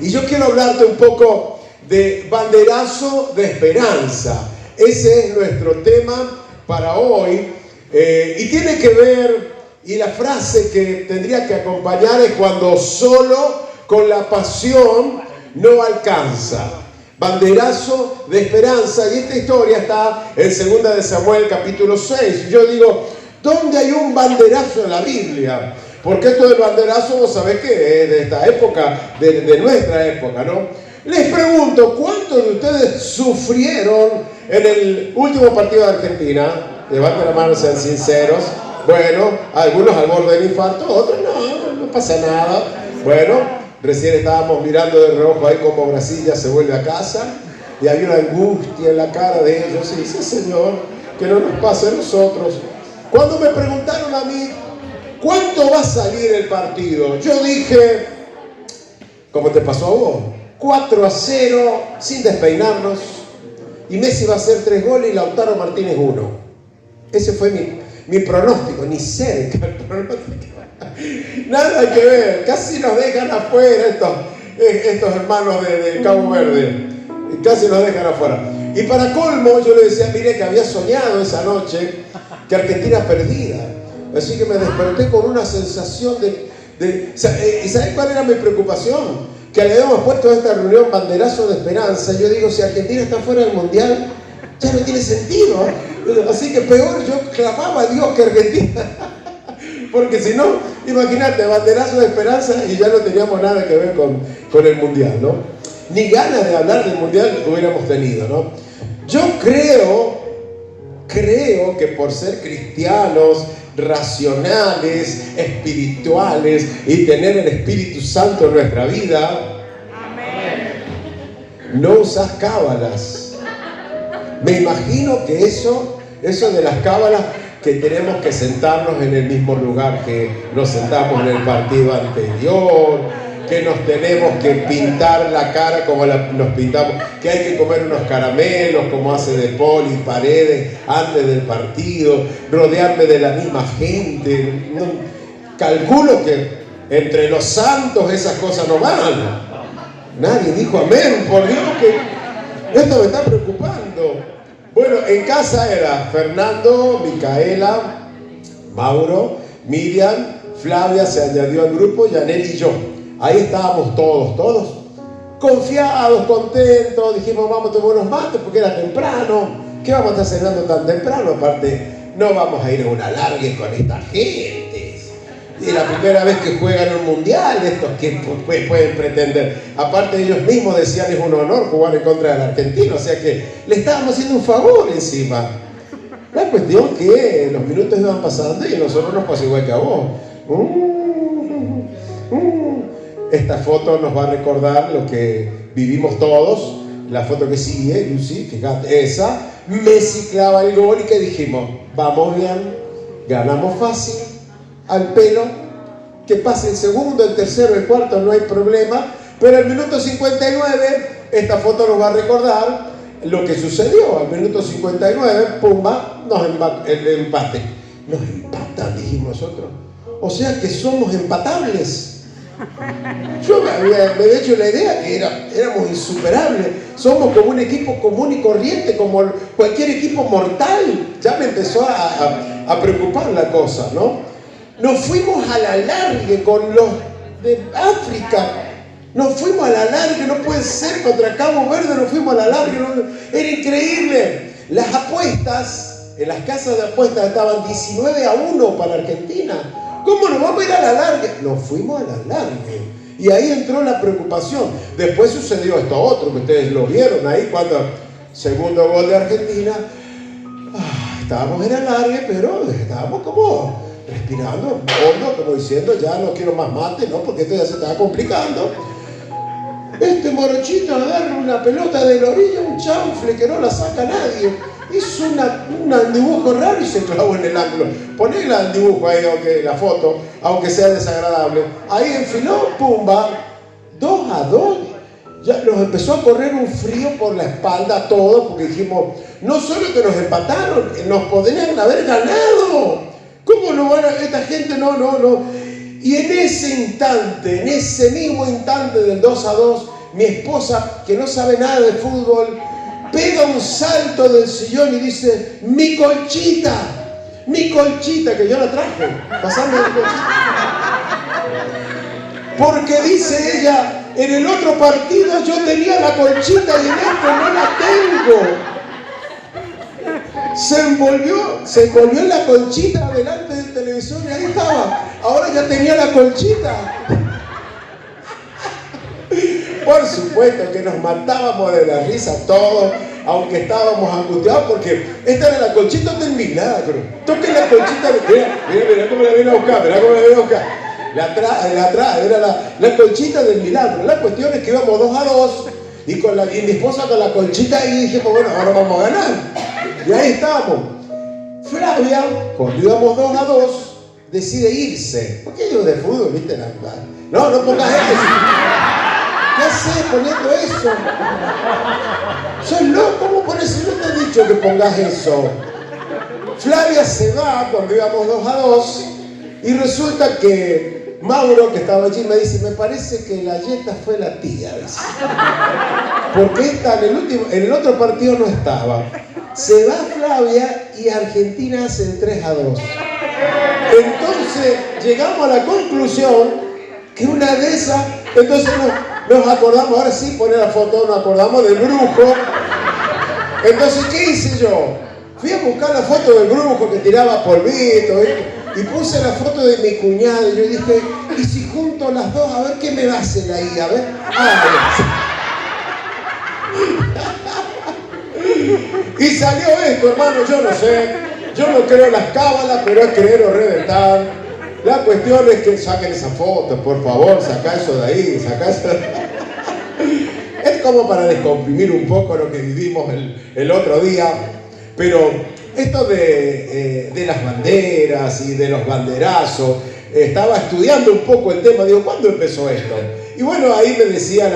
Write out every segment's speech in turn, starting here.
Y yo quiero hablarte un poco de banderazo de esperanza. Ese es nuestro tema para hoy. Y tiene que ver, y la frase que tendría que acompañar es: cuando solo con la pasión no alcanza. Banderazo de esperanza. Y esta historia está en 2 de Samuel capítulo 6. Yo digo, ¿dónde hay un banderazo en la Biblia? Porque esto del banderazo, vos sabés que es de esta época, de nuestra época, ¿no? Les pregunto, ¿cuántos de ustedes sufrieron en el último partido de Argentina? Levanten la mano, sean sinceros. Bueno, algunos al borde del infarto, otros no pasa nada. Bueno, recién estábamos mirando de reojo ahí como Brasil ya se vuelve a casa, y había una angustia en la cara de ellos. Y dice: Señor, que no nos pase a nosotros. Cuando me preguntaron a mí, ¿cuánto va a salir el partido? Yo dije, ¿cómo te pasó a vos? 4-0, sin despeinarnos, y Messi va a hacer 3 goles y Lautaro Martínez 1. Ese fue mi pronóstico, ni cerca el pronóstico. Nada que ver, casi nos dejan afuera estos hermanos de Cabo Verde, casi nos dejan afuera. Y para colmo, yo le decía, mire, que había soñado esa noche que Argentina perdía. Así que me desperté con una sensación ¿y sabes cuál era mi preocupación? Que le habíamos puesto a esta reunión banderazo de esperanza. Yo digo, si Argentina está fuera del Mundial, ya no tiene sentido. Así que peor, yo clamaba a Dios que Argentina. Porque si no, imagínate, banderazo de esperanza y ya no teníamos nada que ver con el Mundial, ¿no? Ni ganas de hablar del Mundial hubiéramos tenido, ¿no? Yo creo que por ser cristianos, racionales, espirituales y tener el Espíritu Santo en nuestra vida, amén, no usás cábalas. Me imagino que eso de las cábalas, que tenemos que sentarnos en el mismo lugar que nos sentamos en el partido anterior, que nos tenemos que pintar la cara como nos pintamos, que hay que comer unos caramelos como hace De Paul y Paredes antes del partido, rodearme de la misma gente. Calculo que entre los santos esas cosas no van. Nadie dijo amén, por Dios, que esto me está preocupando. Bueno, en casa era Fernando, Micaela, Mauro, Miriam, Flavia se añadió al grupo, Yanel y yo. Ahí estábamos todos confiados, contentos. Dijimos, vamos a tomar unos mates porque era temprano. ¿Qué vamos a estar cenando tan temprano? Aparte, no vamos a ir a un alargue con esta gente. Y la primera vez que juegan un mundial, estos que pueden pretender. Aparte, ellos mismos decían, es un honor jugar en contra del argentino. O sea que le estábamos haciendo un favor encima. La cuestión que los minutos iban pasando y a nosotros nos pasó igual que a vos. Esta foto nos va a recordar lo que vivimos todos. La foto que sigue, Lucy, fíjate, esa. Messi clava el gol y que dijimos, vamos bien, ganamos fácil, al pelo, que pase el segundo, el tercero, el cuarto, no hay problema. Pero al minuto 59, esta foto nos va a recordar lo que sucedió. Al minuto 59, pumba, el empate. Nos empatan, dijimos nosotros. O sea que somos empatables. Yo me había hecho la idea que éramos insuperables. Somos como un equipo común y corriente, como cualquier equipo mortal. Ya me empezó a preocupar la cosa, ¿no? Nos fuimos a la largue con los de África. Nos fuimos a la largue, no puede ser, contra Cabo Verde nos fuimos a la largue. Era increíble. Las apuestas, en las casas de apuestas estaban 19-1 para Argentina. ¿Cómo nos vamos a ir a la larga? Nos fuimos a la larga. Y ahí entró la preocupación. Después sucedió esto otro, que ustedes lo vieron ahí, cuando segundo gol de Argentina. Estábamos en la larga, pero estábamos como respirando hondo, como diciendo, ya no quiero más mate, ¿no? Porque esto ya se estaba complicando. Este morochito agarra una pelota de la orilla, un chanfle que no la saca nadie. Hizo un dibujo raro y se clavó en el ángulo. Ponela el dibujo ahí, la foto, aunque sea desagradable. Ahí enfiló, pumba, 2-2. Ya nos empezó a correr un frío por la espalda a todos, porque dijimos, no solo que nos empataron, nos podrían haber ganado. ¿Cómo no van a, esta gente no? Y en ese instante, en ese mismo instante del 2-2, mi esposa, que no sabe nada de fútbol, pega un salto del sillón y dice: mi colchita, que yo la traje, pasando la colchita. Porque dice ella, en el otro partido yo tenía la colchita y en este no la tengo. Se envolvió en la colchita delante del televisor y ahí estaba. Ahora ya tenía la colchita. Por supuesto que nos matábamos de la risa todos, aunque estábamos angustiados, porque esta era la colchita del milagro. Toque la colchita. Mira cómo la viene a buscar, La atrás, era la colchita del milagro. La cuestión es que íbamos 2-2 y mi esposa con la colchita, y dije, pues bueno, ahora vamos a ganar. Y ahí estábamos. Flavia, cuando íbamos 2-2, decide irse. Porque ellos de fútbol, ¿viste? No pongas eso. ¿Qué haces poniendo eso? Sos loco, ¿cómo pones? Si no te he dicho que pongas eso. Flavia se va cuando íbamos 2-2 y resulta que Mauro, que estaba allí, me dice: me parece que la yeta fue la tía, dice. Porque esta en el otro partido no estaba. Se va Flavia y Argentina hace el 3-2. Entonces llegamos a la conclusión que una de esas, entonces nos acordamos, ahora sí poner la foto, nos acordamos del brujo. Entonces, ¿qué hice yo? Fui a buscar la foto del brujo que tiraba polvito, y puse la foto de mi cuñado, y yo dije: ¿y si junto las dos? A ver qué me va a hacer ahí, a ver. Y salió esto, hermano, yo no sé. Yo no creo en las cábalas, pero es creer o reventar. La cuestión es que saquen esa foto, por favor, saca eso de ahí, saca eso. Es como para descomprimir un poco lo que vivimos el otro día. Pero esto de las banderas y de los banderazos, estaba estudiando un poco el tema, digo, ¿cuándo empezó esto? Y bueno, ahí me decía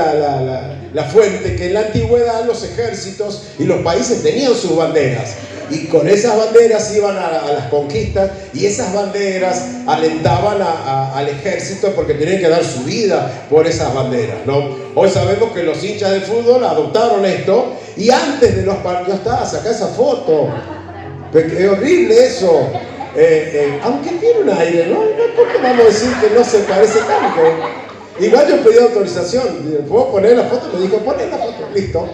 la fuente que en la antigüedad los ejércitos y los países tenían sus banderas. Y con esas banderas iban a las conquistas, y esas banderas alentaban al ejército porque tenían que dar su vida por esas banderas, ¿no? Hoy sabemos que los hinchas de fútbol adoptaron esto, y antes de los partidos saca esa foto. Es horrible eso. Aunque tiene un aire, ¿no? ¿Por qué vamos a decir que no se parece tanto? Igual yo pedí autorización. ¿Puedo poner la foto? Me dijo: poner la foto. Listo.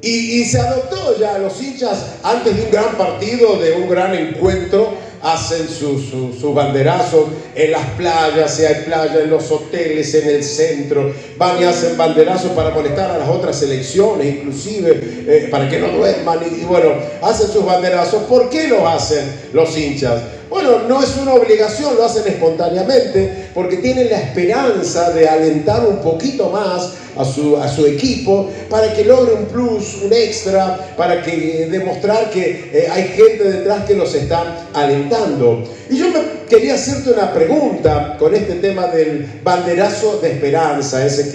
Y se adoptó ya. Los hinchas, antes de un gran partido, de un gran encuentro, hacen sus banderazos en las playas, si hay playa, en los hoteles, en el centro. Van y hacen banderazos para molestar a las otras selecciones, inclusive para que no duerman. Y bueno, hacen sus banderazos. ¿Por qué lo hacen los hinchas? Bueno, no es una obligación, lo hacen espontáneamente porque tienen la esperanza de alentar un poquito más a su equipo para que logre un plus, un extra, para que demostrar que hay gente detrás que los está alentando. Y yo quería hacerte una pregunta con este tema del banderazo de esperanza, ese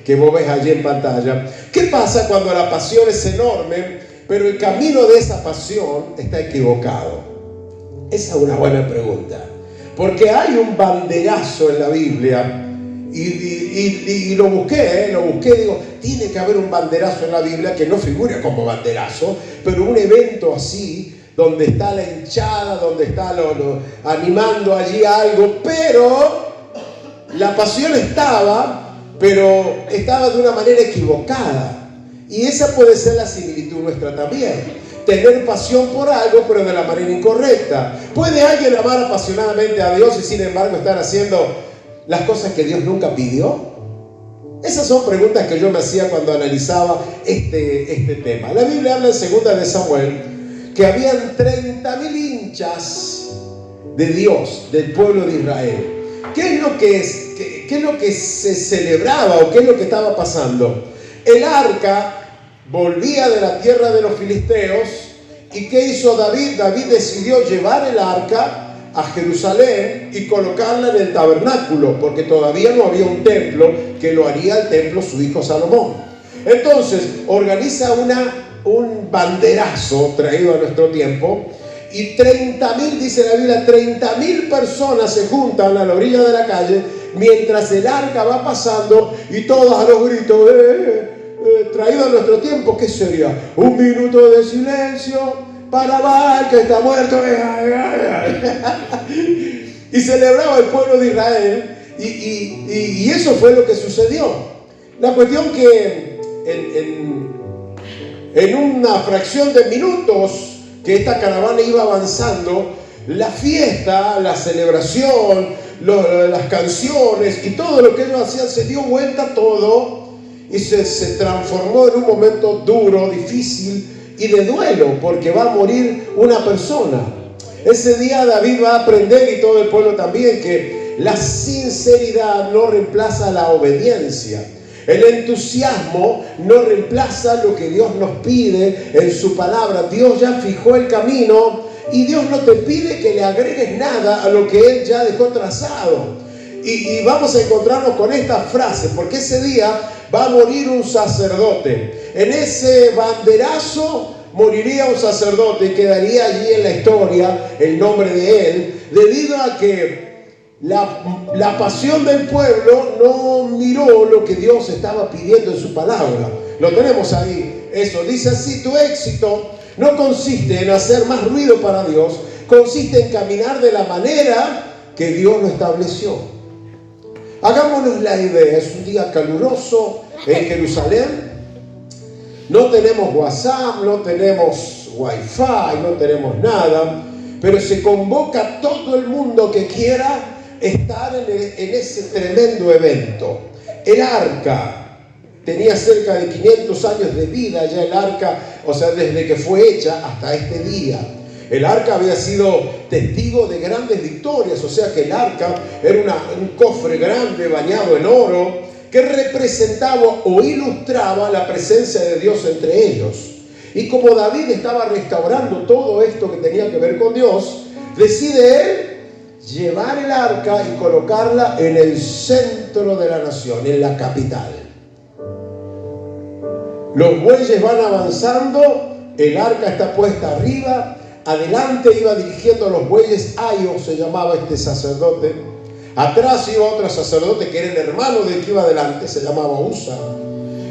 que vos ves allí en pantalla. ¿Qué pasa cuando la pasión es enorme, pero el camino de esa pasión está equivocado? Esa es una buena pregunta, porque hay un banderazo en la Biblia y lo busqué, digo, tiene que haber un banderazo en la Biblia que no figure como banderazo, pero un evento así, donde está la hinchada, donde está animando allí algo, pero la pasión estaba, pero estaba de una manera equivocada, y esa puede ser la similitud nuestra también. Tener pasión por algo, pero de la manera incorrecta. ¿Puede alguien amar apasionadamente a Dios y sin embargo estar haciendo las cosas que Dios nunca pidió? Esas son preguntas que yo me hacía cuando analizaba este tema. La Biblia habla en 2 de Samuel que habían 30.000 hinchas de Dios, del pueblo de Israel. ¿Qué es lo que se celebraba o qué es lo que estaba pasando? El arca volvía de la tierra de los filisteos, y ¿qué hizo David? David decidió llevar el arca a Jerusalén y colocarla en el tabernáculo, porque todavía no había un templo, que lo haría el templo su hijo Salomón. Entonces organiza un banderazo traído a nuestro tiempo y 30.000, dice la Biblia, 30.000 personas se juntan a la orilla de la calle mientras el arca va pasando y todos a los gritos, traído a nuestro tiempo, ¿qué sería? Un minuto de silencio para Baal que está muerto. Y celebraba el pueblo de Israel y eso fue lo que sucedió. La cuestión que en una fracción de minutos que esta caravana iba avanzando, la fiesta, la celebración, las canciones y todo lo que ellos hacían se dio vuelta todo y se transformó en un momento duro, difícil y de duelo, porque va a morir una persona. Ese día David va a aprender, y todo el pueblo también, que la sinceridad no reemplaza la obediencia. El entusiasmo no reemplaza lo que Dios nos pide en su palabra. Dios ya fijó el camino y Dios no te pide que le agregues nada a lo que Él ya dejó trazado. Y vamos a encontrarnos con esta frase, porque ese día va a morir un sacerdote. En ese banderazo moriría un sacerdote y quedaría allí en la historia el nombre de él, debido a que la pasión del pueblo no miró lo que Dios estaba pidiendo en su palabra. Lo tenemos ahí. Eso dice así: tu éxito no consiste en hacer más ruido para Dios, consiste en caminar de la manera que Dios lo estableció. Hagámonos la idea, es un día caluroso en Jerusalén. No tenemos WhatsApp, no tenemos Wi-Fi, no tenemos nada, pero se convoca a todo el mundo que quiera estar en ese tremendo evento. El arca tenía cerca de 500 años de vida ya, el arca, o sea, desde que fue hecha hasta este día. El arca había sido testigo de grandes victorias, o sea que el arca era un cofre grande bañado en oro que representaba o ilustraba la presencia de Dios entre ellos. Y como David estaba restaurando todo esto que tenía que ver con Dios, decide él llevar el arca y colocarla en el centro de la nación, en la capital. Los bueyes van avanzando, el arca está puesta arriba, adelante iba dirigiendo a los bueyes Ayo, se llamaba este sacerdote. Atrás iba otro sacerdote que era el hermano del que iba adelante, se llamaba Usa.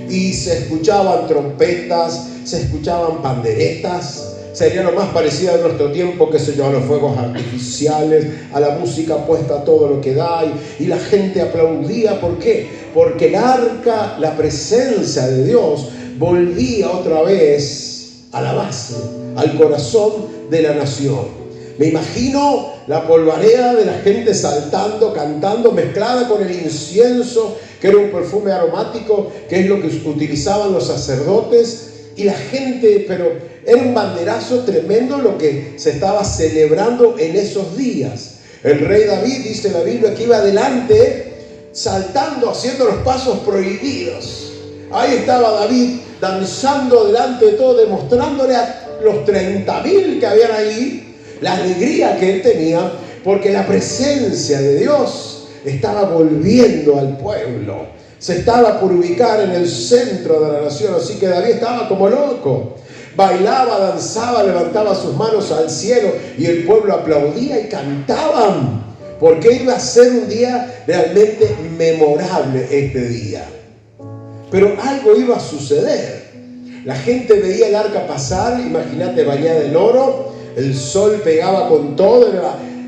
Y se escuchaban trompetas, se escuchaban panderetas. Sería lo más parecido a nuestro tiempo, que se llaman los fuegos artificiales, a la música puesta a todo lo que da, y la gente aplaudía. ¿Por qué? Porque el arca, la presencia de Dios, volvía otra vez a la base, al corazón de la nación. Me imagino la polvareda de la gente saltando, cantando, mezclada con el incienso, que era un perfume aromático, que es lo que utilizaban los sacerdotes, y la gente, pero era un banderazo tremendo lo que se estaba celebrando en esos días. El rey David, dice la Biblia, que iba adelante saltando, haciendo los pasos prohibidos. Ahí estaba David danzando delante de todo, demostrándole a los 30.000 que habían ahí la alegría que él tenía, porque la presencia de Dios estaba volviendo al pueblo. Se estaba por ubicar en el centro de la nación, así que David estaba como loco. Bailaba, danzaba, levantaba sus manos al cielo y el pueblo aplaudía y cantaban, porque iba a ser un día realmente memorable este día. Pero algo iba a suceder. La gente veía el arca pasar, imagínate, bañada en oro, el sol pegaba con todo,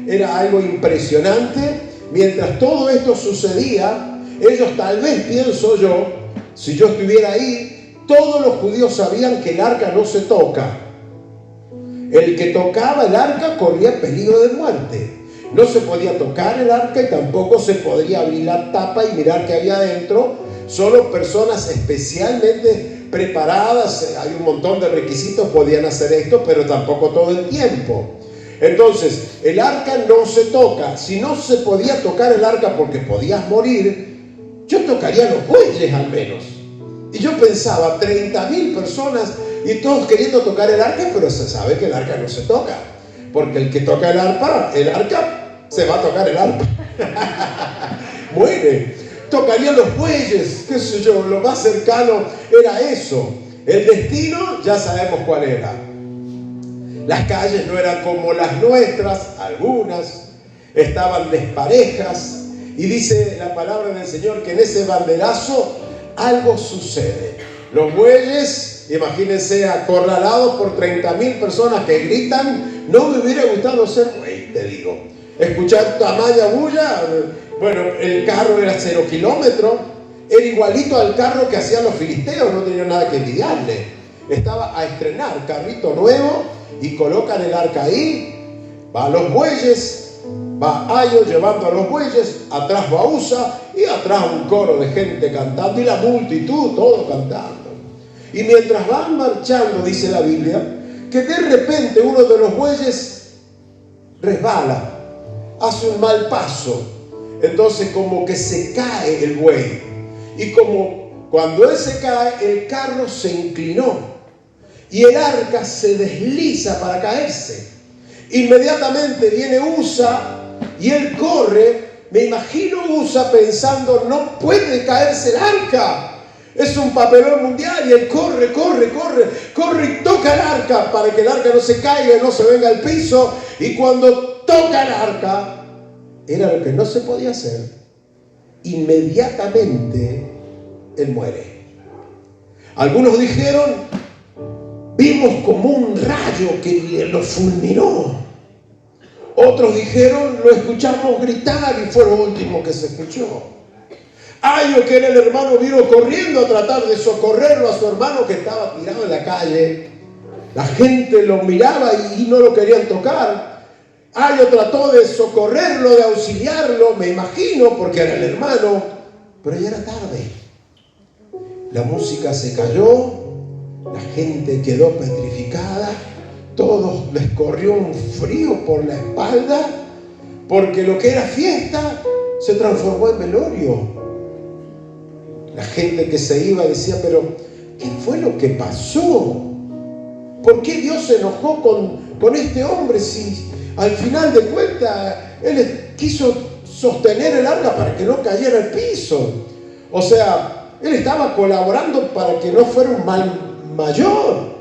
era algo impresionante. Mientras todo esto sucedía, ellos, tal vez pienso yo, si yo estuviera ahí, todos los judíos sabían que el arca no se toca. El que tocaba el arca corría peligro de muerte. No se podía tocar el arca y tampoco se podría abrir la tapa y mirar qué había adentro. Solo personas especialmente preparadas, hay un montón de requisitos, podían hacer esto, pero tampoco todo el tiempo. Entonces, el arca no se toca. Si no se podía tocar el arca porque podías morir, yo tocaría los bueyes al menos. Y yo pensaba, 30.000 personas y todos queriendo tocar el arca, pero se sabe que el arca no se toca. Porque el que toca el arca se va a tocar el arpa. Muere. Tocarían los bueyes, qué sé yo, lo más cercano era eso. El destino ya sabemos cuál era. Las calles no eran como las nuestras, algunas estaban desparejas. Y dice la palabra del Señor que en ese banderazo algo sucede. Los bueyes, imagínense, acorralados por 30.000 personas que gritan. No me hubiera gustado ser buey, te digo. Escuchar tamaña bulla. Bueno, el carro era 0 kilómetros. Era igualito al carro que hacían los filisteos, no tenía nada que envidiarle. Estaba a estrenar, carrito nuevo, y colocan el arca ahí. Va a los bueyes. Va Ayo llevando a los bueyes, atrás va Usa y atrás un coro de gente cantando y la multitud, todo cantando. Y mientras van marchando, dice la Biblia, que de repente uno de los bueyes resbala, hace un mal paso. Entonces como que se cae el buey. Y como cuando él se cae, el carro se inclinó y el arca se desliza para caerse. Inmediatamente viene Usa y él corre. Me imagino Usa pensando, no puede caerse el arca, es un papelón mundial. Y él corre y toca el arca para que el arca no se caiga y no se venga al piso. Y cuando toca el arca, era lo que no se podía hacer. Inmediatamente él muere. Algunos dijeron, vimos como un rayo que lo fulminó. Otros dijeron, lo escuchamos gritar y fue lo último que se escuchó. Ayo, que era el hermano, vino corriendo a tratar de socorrerlo a su hermano que estaba tirado en la calle. La gente lo miraba y no lo querían tocar. Ayo trató de socorrerlo, de auxiliarlo, me imagino, porque era el hermano, pero ya era tarde. La música se cayó, la gente quedó petrificada. Todos les corrió un frío por la espalda, porque lo que era fiesta se transformó en velorio. La gente que se iba decía, pero ¿qué fue lo que pasó? ¿Por qué Dios se enojó con este hombre si al final de cuentas él quiso sostener el arca para que no cayera al piso? O sea, él estaba colaborando para que no fuera un mal mayor.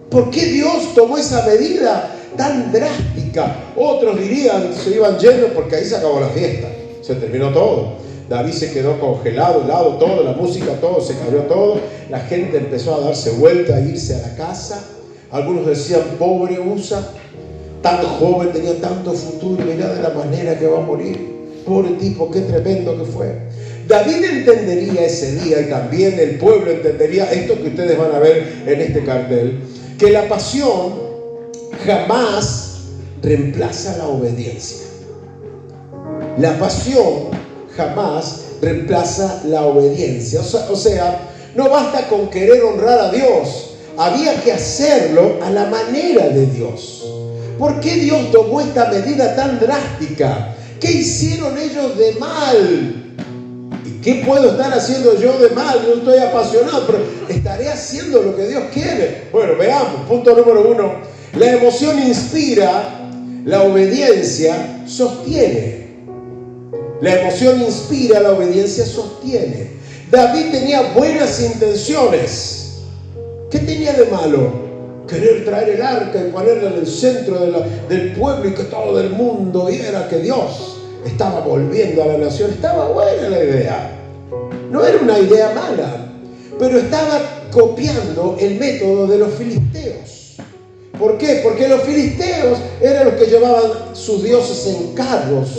¿Por qué Dios tomó esa medida tan drástica? Otros dirían, se iban yendo porque ahí se acabó la fiesta, se terminó todo. David se quedó congelado, helado, todo, la música, todo, se cayó todo. La gente empezó a darse vuelta, a irse a la casa. Algunos decían, pobre Usa, tan joven, tenía tanto futuro, mirá de la manera que va a morir. Pobre tipo, qué tremendo que fue. David entendería ese día, y también el pueblo entendería esto que ustedes van a ver en este cartel, que la pasión jamás reemplaza la obediencia. La pasión jamás reemplaza la obediencia. O sea, no basta con querer honrar a Dios, había que hacerlo a la manera de Dios. ¿Por qué Dios tomó esta medida tan drástica? ¿Qué hicieron ellos de mal? ¿Qué puedo estar haciendo yo de mal? Yo estoy apasionado, pero estaré haciendo lo que Dios quiere. Bueno, veamos. Punto número 1. La emoción inspira, la obediencia sostiene. La emoción inspira, la obediencia sostiene. David tenía buenas intenciones. ¿Qué tenía de malo? Querer traer el arca y ponerla en el centro del pueblo y que todo el mundo viera que Dios estaba volviendo a la nación. Estaba buena la idea. No era una idea mala, pero estaba copiando el método de los filisteos. ¿Por qué? Porque los filisteos eran los que llevaban sus dioses en carros.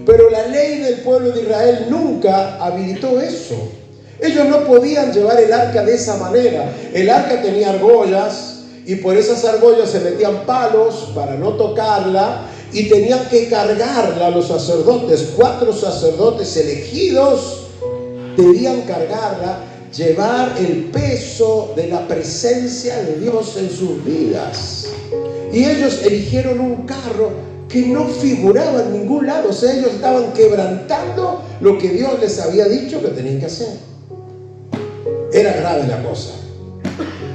Pero la ley del pueblo de Israel nunca habilitó eso. Ellos no podían llevar el arca de esa manera. El arca tenía argollas y por esas argollas se metían palos para no tocarla. Y tenían que cargarla los sacerdotes. 4 sacerdotes elegidos debían cargarla, llevar el peso de la presencia de Dios en sus vidas. Y ellos eligieron un carro que no figuraba en ningún lado. O sea, ellos estaban quebrantando lo que Dios les había dicho que tenían que hacer. Era grave la cosa.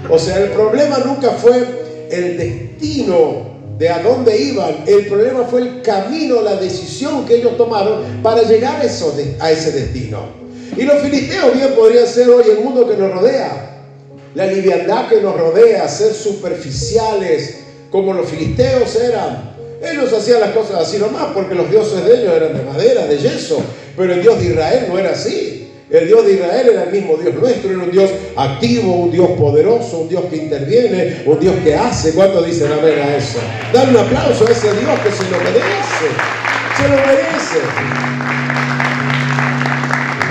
O sea, el problema nunca fue el destino de a dónde iban. El problema fue el camino, la decisión que ellos tomaron para llegar a ese destino. Y los filisteos bien podrían ser hoy el mundo que nos rodea. La liviandad que nos rodea, ser superficiales, como los filisteos eran. Ellos hacían las cosas así nomás porque los dioses de ellos eran de madera, de yeso. Pero el Dios de Israel no era así. El Dios de Israel era el mismo Dios nuestro, era un Dios activo, un Dios poderoso, un Dios que interviene, un Dios que hace. ¿Cuántos dicen amén a eso? Dale un aplauso a ese Dios que se lo merece. Se lo merece.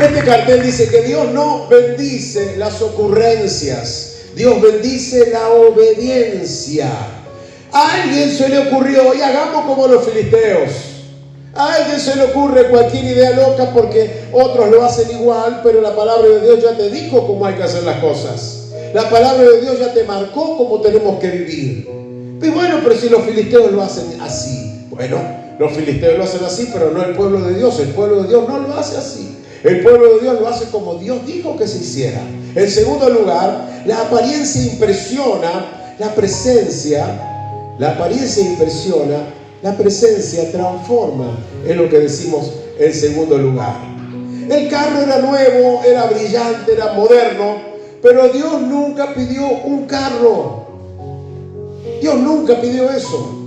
Este cartel dice que Dios no bendice las ocurrencias, Dios bendice la obediencia. A alguien se le ocurrió, y hagamos como los filisteos. A alguien se le ocurre cualquier idea loca porque otros lo hacen igual, pero la palabra de Dios ya te dijo cómo hay que hacer las cosas. La palabra de Dios ya te marcó cómo tenemos que vivir. Y bueno, pero si los filisteos lo hacen así. Bueno, los filisteos lo hacen así, pero no el pueblo de Dios. El pueblo de Dios no lo hace así. El pueblo de Dios lo hace como Dios dijo que se hiciera. En segundo lugar, la apariencia impresiona, la presencia impresiona, la presencia transforma, es lo que decimos en segundo lugar. El carro era nuevo, era brillante, era moderno, pero Dios nunca pidió un carro. Dios nunca pidió eso.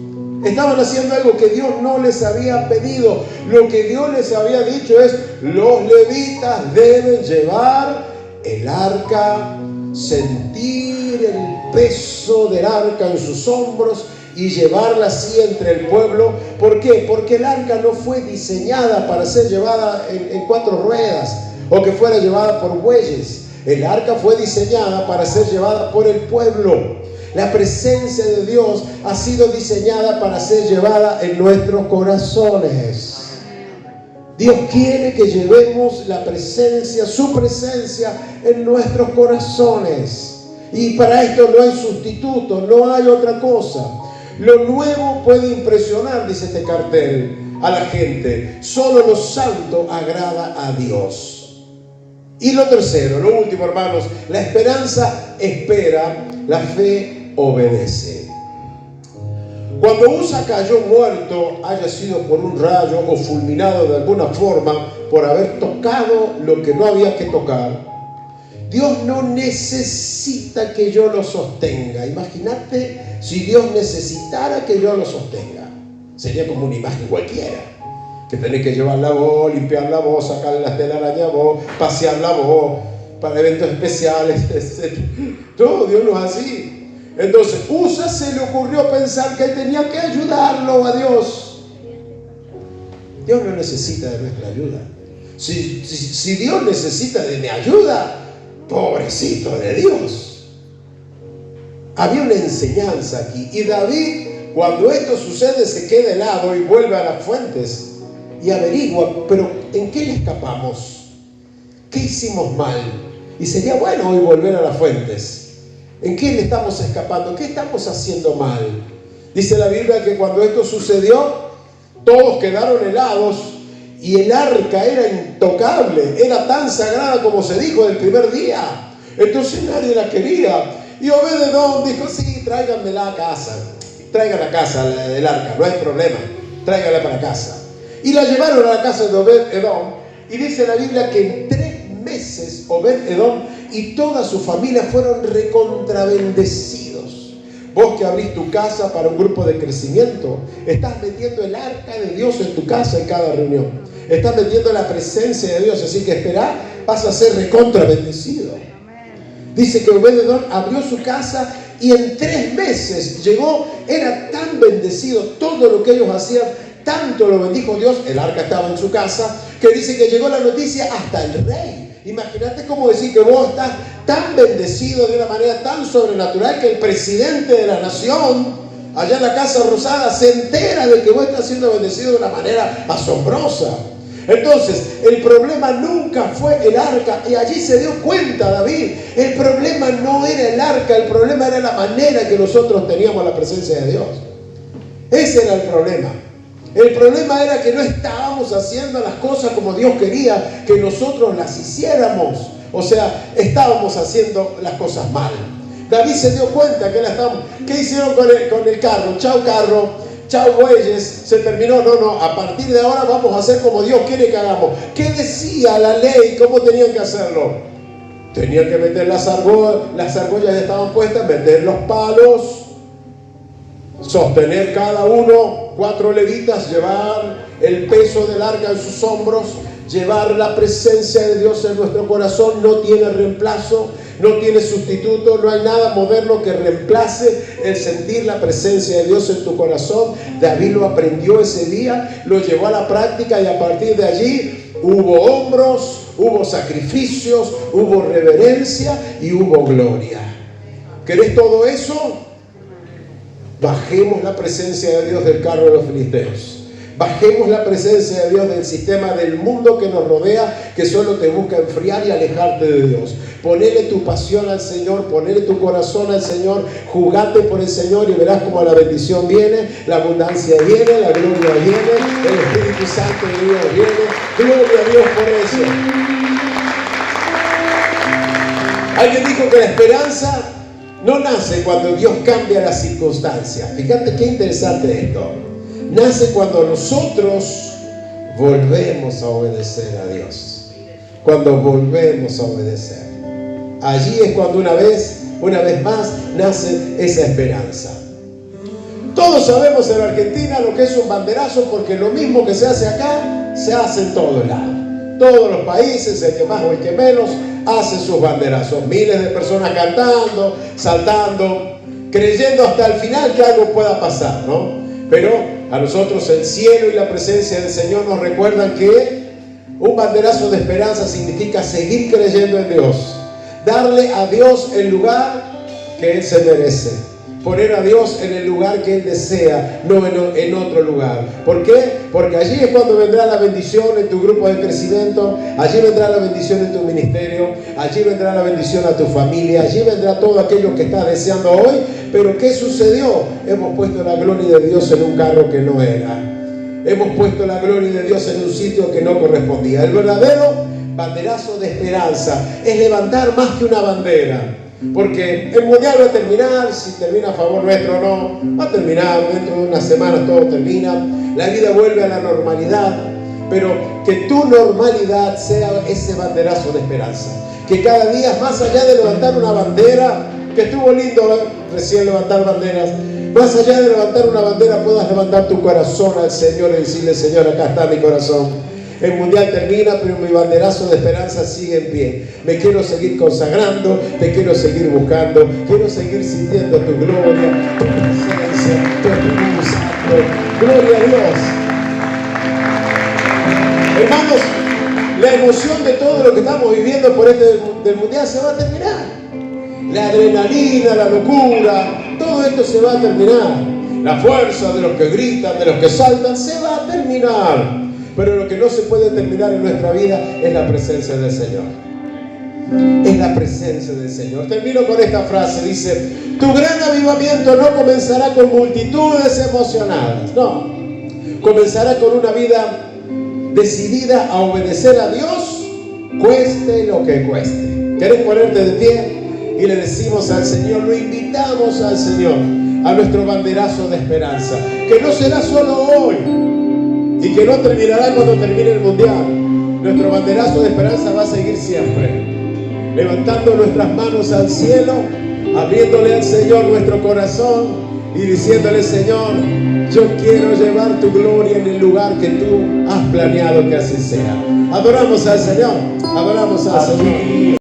Estaban haciendo algo que Dios no les había pedido. Lo que Dios les había dicho es: los levitas deben llevar el arca, sentir el peso del arca en sus hombros y llevarla así entre el pueblo. ¿Por qué? Porque el arca no fue diseñada para ser llevada en 4 ruedas o que fuera llevada por bueyes. El arca fue diseñada para ser llevada por el pueblo. La presencia de Dios ha sido diseñada para ser llevada en nuestros corazones. Dios quiere que llevemos la presencia, su presencia en nuestros corazones. Y para esto no hay sustituto, no hay otra cosa. Lo nuevo puede impresionar, dice este cartel, a la gente. Solo lo santo agrada a Dios. Y lo tercero, lo último, hermanos, la esperanza espera, la fe obedece. Cuando Usa cayó muerto, haya sido por un rayo o fulminado de alguna forma por haber tocado lo que no había que tocar, Dios no necesita que yo lo sostenga. Imagínate si Dios necesitara que yo lo sostenga. Sería como una imagen cualquiera. Que tenés que llevar la voz, limpiar la voz, sacarle las telarañas a vos, pasear la voz para eventos especiales, etc. No, Dios no es así. Entonces, Usa se le ocurrió pensar que él tenía que ayudarlo a Dios. Dios no necesita de nuestra ayuda. Si Dios necesita de mi ayuda, pobrecito de Dios. Había una enseñanza aquí. Y David, cuando esto sucede, se queda helado y vuelve a las fuentes y averigua, pero ¿en qué le escapamos? ¿Qué hicimos mal? Y sería bueno hoy volver a las fuentes. ¿En qué le estamos escapando? ¿Qué estamos haciendo mal? Dice la Biblia que cuando esto sucedió, todos quedaron helados y el arca era intocable, era tan sagrada como se dijo el primer día. Entonces nadie la quería. Y Obed-Edom dijo: sí, tráiganmela a casa. Traigan a casa el arca, no hay problema. Tráiganla para casa. Y la llevaron a la casa de Obed-Edom. Y dice la Biblia que en 3 meses Obed-Edom y toda su familia fueron recontrabendecidos. Vos que abrís tu casa para un grupo de crecimiento, estás metiendo el arca de Dios en tu casa en cada reunión. Estás metiendo la presencia de Dios, así que esperá, vas a ser recontrabendecido. Dice que Obed-Edom abrió su casa y en 3 meses llegó, era tan bendecido, todo lo que ellos hacían, tanto lo bendijo Dios, el arca estaba en su casa, que dice que llegó la noticia hasta el rey. Imagínate cómo decir que vos estás tan bendecido de una manera tan sobrenatural que el presidente de la nación, allá en la Casa Rosada, se entera de que vos estás siendo bendecido de una manera asombrosa. Entonces, el problema nunca fue el arca, y allí se dio cuenta David. El problema no era el arca, el problema era la manera que nosotros teníamos la presencia de Dios. Ese era el problema. El problema era que no estábamos haciendo las cosas como Dios quería que nosotros las hiciéramos. O sea, estábamos haciendo las cosas mal. David se dio cuenta que ¿qué hicieron con el carro? Chao carro, chao bueyes, se terminó. No, a partir de ahora vamos a hacer como Dios quiere que hagamos. ¿Qué decía la ley? ¿Cómo tenían que hacerlo? Tenían que meter las argollas estaban puestas, meter los palos. sostener cada uno, 4 levitas, llevar el peso del arca en sus hombros, llevar la presencia de Dios en nuestro corazón. No tiene reemplazo, no tiene sustituto, no hay nada moderno que reemplace el sentir la presencia de Dios en tu corazón. David lo aprendió ese día, lo llevó a la práctica y a partir de allí hubo hombros, hubo sacrificios, hubo reverencia y hubo gloria. ¿Querés todo eso? Bajemos la presencia de Dios del carro de los filisteos. Bajemos la presencia de Dios del sistema del mundo que nos rodea, que solo te busca enfriar y alejarte de Dios. Ponele tu pasión al Señor, ponele tu corazón al Señor, jugate por el Señor y verás como la bendición viene, la abundancia viene, la gloria viene, el Espíritu Santo de Dios viene. Gloria a Dios por eso. Alguien dijo que la esperanza no nace cuando Dios cambia las circunstancias. Fíjate qué interesante esto. Nace cuando nosotros volvemos a obedecer a Dios. Cuando volvemos a obedecer. Allí es cuando una vez más nace esa esperanza. Todos sabemos en Argentina lo que es un banderazo, porque lo mismo que se hace acá, se hace en todos lados. Todos los países, el que más o el que menos, hacen sus banderazos. Miles de personas cantando, saltando, creyendo hasta el final que algo pueda pasar, ¿no? Pero a nosotros el cielo y la presencia del Señor nos recuerdan que un banderazo de esperanza significa seguir creyendo en Dios, darle a Dios el lugar que Él se merece, poner a Dios en el lugar que Él desea, no en otro lugar. ¿Por qué? Porque allí es cuando vendrá la bendición en tu grupo de crecimiento, allí vendrá la bendición en tu ministerio, allí vendrá la bendición a tu familia, allí vendrá todo aquello que estás deseando hoy. Pero ¿qué sucedió? Hemos puesto la gloria de Dios en un carro que no era. Hemos puesto la gloria de Dios en un sitio que no correspondía. El verdadero banderazo de esperanza es levantar más que una bandera. Porque el mundial va a terminar, si termina a favor nuestro o no, va a terminar, dentro de unas semanas todo termina, la vida vuelve a la normalidad, pero que tu normalidad sea ese banderazo de esperanza. Que cada día, más allá de levantar una bandera, que estuvo lindo recién levantar banderas, más allá de levantar una bandera, puedas levantar tu corazón al Señor y decirle: Señor, acá está mi corazón. El mundial termina, pero mi banderazo de esperanza sigue en pie. Me quiero seguir consagrando, te quiero seguir buscando, quiero seguir sintiendo tu gloria, tu presencia, tu Espíritu Santo. Gloria a Dios. Hermanos, la emoción de todo lo que estamos viviendo por del mundial se va a terminar. La adrenalina, la locura, todo esto se va a terminar. La fuerza de los que gritan, de los que saltan, se va a terminar. Pero lo que no se puede terminar en nuestra vida es la presencia del Señor. Es la presencia del Señor. Termino con esta frase. Dice: tu gran avivamiento no comenzará con multitudes emocionadas. No. Comenzará con una vida decidida a obedecer a Dios, cueste lo que cueste. ¿Querés ponerte de pie? Y le decimos al Señor, lo invitamos al Señor, a nuestro banderazo de esperanza, que no será solo hoy y que no terminará cuando termine el mundial. Nuestro banderazo de esperanza va a seguir siempre, levantando nuestras manos al cielo, abriéndole al Señor nuestro corazón y diciéndole: Señor, yo quiero llevar tu gloria en el lugar que tú has planeado que así sea. Adoramos al Señor, adoramos al Señor.